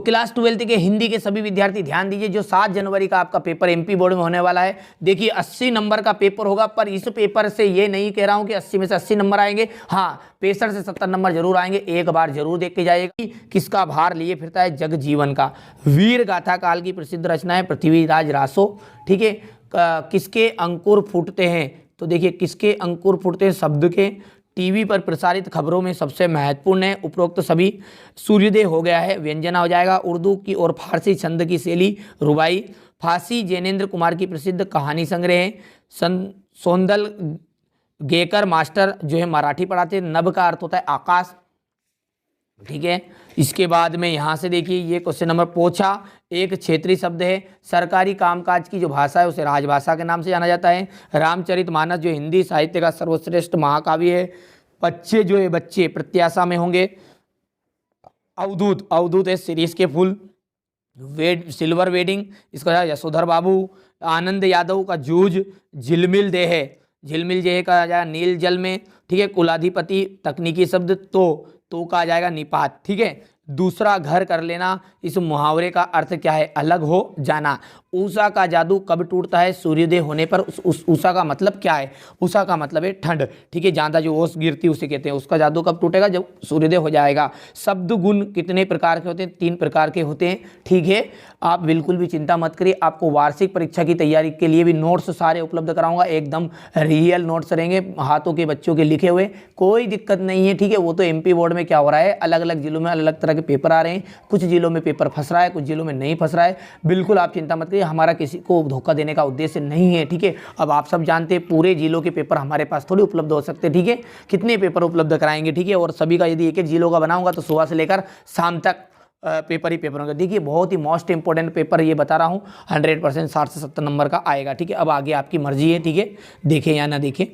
Class 12 के हिंदी के सभी विद्यार्थी ध्यान दीजिए, जो 7 जनवरी का आपका पेपर एमपी बोर्ड में होने वाला है। देखिए 80 नंबर का पेपर होगा, पर इस पेपर से ये नहीं कह रहा हूं कि 80 में से 80 नंबर आएंगे। हाँ, 65 से 70 नंबर जरूर आएंगे। एक बार जरूर देख के जाइएगा। किसका भार लिए फिरता है? जगजीवन का। वीर गाथा काल की प्रसिद्ध रचना है पृथ्वीराज रासो। ठीक है। किसके अंकुर फूटते हैं? तो देखिए किसके अंकुर फूटते हैं? शब्द के। टीवी पर प्रसारित खबरों में सबसे महत्वपूर्ण है। उपरोक्त सभी। सूर्योदय हो गया है, व्यंजना हो जाएगा। उर्दू की और फारसी छंद की शैली रुबाई। फांसी जैनेन्द्र कुमार की प्रसिद्ध कहानी संग्रह है। सोंदल गेकर मास्टर जो है मराठी पढ़ाते हैं। नभ का अर्थ होता है आकाश। ठीक है। इसके बाद में यहाँ से देखिए ये क्वेश्चन नंबर पोछा एक क्षेत्रीय शब्द है। सरकारी कामकाज की जो भाषा है उसे राजभाषा के नाम से जाना जाता है। रामचरितमानस जो हिंदी साहित्य का सर्वश्रेष्ठ महाकाव्य है। बच्चे जो है बच्चे प्रत्याशा में होंगे। अवधूत, अवधूत है शिरीष के फूल। सिल्वर वेडिंग, इसका यशोधर बाबू। आनंद यादव का जूझ। झिलमिल देह है, झिलमिल देह का आ जाएगा नील जल में। ठीक है। कुलाधिपति तकनीकी शब्द तो का आ जाएगा निपात। ठीक है। दूसरा घर कर लेना, इस मुहावरे का अर्थ क्या है? अलग हो जाना। उषा का जादू कब टूटता है? सूर्योदय होने पर। उस उषा का मतलब क्या है? उषा का मतलब है ठंड। ठीक है। ज्यादा जो ओस गिरती उसे कहते हैं। उसका जादू कब टूटेगा? जब सूर्योदय हो जाएगा। शब्द गुण कितने प्रकार के होते हैं? 3 प्रकार के होते हैं। ठीक है। आप बिल्कुल भी चिंता मत करिए, आपको वार्षिक परीक्षा की तैयारी के लिए भी नोट्स सारे उपलब्ध कराऊंगा। एकदम रियल नोट्स रहेंगे, हाथों के बच्चों के लिखे हुए, कोई दिक्कत नहीं है। ठीक है। वो तो एमपी बोर्ड में क्या हो रहा है, अलग अलग जिलों में अलग अलग तरह के पेपर आ रहे हैं। कुछ जिलों में पेपर फंस रहा है, कुछ जिलों में नहीं फंस रहा है। बिल्कुल आप चिंता मत करिए, हमारा किसी को धोखा देने का उद्देश्य नहीं है। ठीक है। अब आप सब जानते हैं पूरे जिलों के पेपर हमारे पास थोड़ी उपलब्ध हो सकते हैं। ठीक है। कितने पेपर उपलब्ध कराएंगे? ठीक है। और सभी का यदि एक एक जिलों का बनाऊंगा तो सुबह से लेकर शाम तक पेपर ही पेपर होगा। देखिए बहुत ही मोस्ट इंपॉर्टेंट पेपर ये बता रहा हूँ, 100% 60 से 70 नंबर का आएगा। ठीक है। अब आगे आपकी मर्जी है। ठीक है। देखें या ना देखें।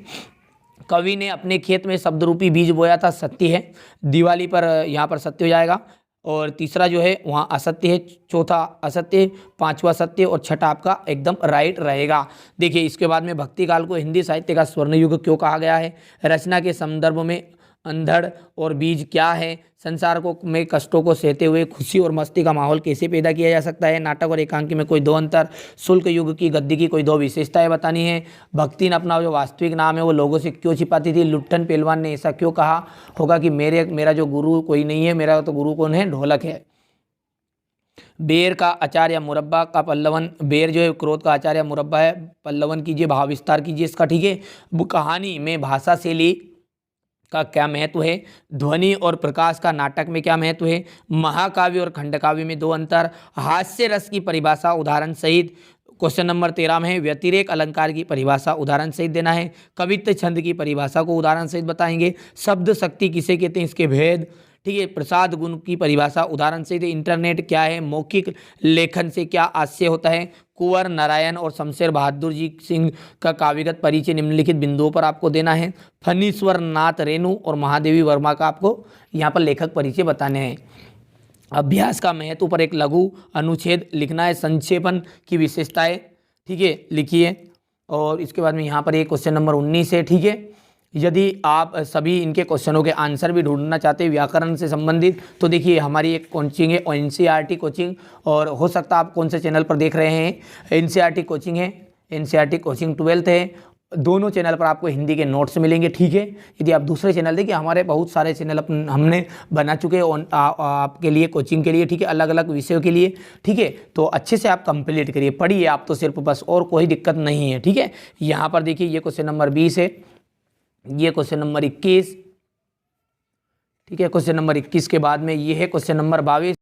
कवि ने अपने खेत में शब्द रूपी बीज बोया था, सत्य है। दिवाली पर यहाँ पर सत्य हो जाएगा। और तीसरा जो है वहाँ असत्य है, चौथा असत्य, पांचवा सत्य और छठा आपका एकदम राइट रहेगा। देखिए इसके बाद में भक्ति काल को हिंदी साहित्य का स्वर्ण युग क्यों कहा गया है? रचना के संदर्भ में अंधड़ और बीज क्या है? संसार को में कष्टों को सहते हुए खुशी और मस्ती का माहौल कैसे पैदा किया जा सकता है? नाटक और एकांकी में कोई 2 अंतर। शुल्क युग की गद्य की कोई 2 विशेषताएं बतानी है। भक्ति ने अपना जो वास्तविक नाम है वो लोगों से क्यों छिपाती थी? लुट्ठन पहलवान ने ऐसा क्यों कहा होगा कि मेरा जो गुरु कोई नहीं है, मेरा तो गुरु कौन है? ढोलक है। बेर का अचार या मुरब्बा का पल्लवन, बेर जो है क्रोध का अचार या मुरब्बा है, पल्लवन कीजिए, भाव विस्तार कीजिए इसका। ठीक है। कहानी में भाषा शैली का क्या महत्व है? ध्वनि और प्रकाश का नाटक में क्या महत्व है? महाकाव्य और खंडकाव्य में 2 अंतर। हास्य रस की परिभाषा उदाहरण सहित। क्वेश्चन नंबर 13 में है व्यतिरेक अलंकार की परिभाषा उदाहरण सहित देना है। कवित्व छंद की परिभाषा को उदाहरण सहित बताएंगे। शब्द शक्ति किसे कहते हैं? इसके भेद। ठीक है। प्रसाद गुण की परिभाषा उदाहरण सहित। इंटरनेट क्या है? मौखिक लेखन से क्या आशय होता है? कुंवर नारायण और शमशेर बहादुर जी सिंह का काव्यगत परिचय निम्नलिखित बिंदुओं पर आपको देना है। फणीश्वर नाथ रेणु और महादेवी वर्मा का आपको यहाँ पर लेखक परिचय बताने हैं। अभ्यास का महत्व पर एक लघु अनुच्छेद लिखना है। संक्षेपण की विशेषताएं, ठीक है, लिखिए। और इसके बाद में यहाँ पर एक क्वेश्चन नंबर 19 है। ठीक है। यदि आप सभी इनके क्वेश्चनों के आंसर भी ढूंढना चाहते हैं व्याकरण से संबंधित, तो देखिए हमारी एक कोचिंग है एनसीईआरटी कोचिंग, और हो सकता है आप कौन से चैनल पर देख रहे हैं, एनसीईआरटी कोचिंग है, एनसीईआरटी कोचिंग 12th है। दोनों चैनल पर आपको हिंदी के नोट्स मिलेंगे। ठीक है। यदि आप दूसरे चैनल देखिए, हमारे बहुत सारे चैनल हमने बना चुके हैं आपके लिए कोचिंग के लिए। ठीक है। अलग अलग विषयों के लिए। ठीक है। तो अच्छे से आप कंप्लीट करिए, पढ़िए आप तो सिर्फ बस, और कोई दिक्कत नहीं है। ठीक है। यहाँ पर देखिए ये क्वेश्चन नंबर 20 है, ये क्वेश्चन नंबर 21। ठीक है। क्वेश्चन नंबर 21 के बाद में ये है क्वेश्चन नंबर 22।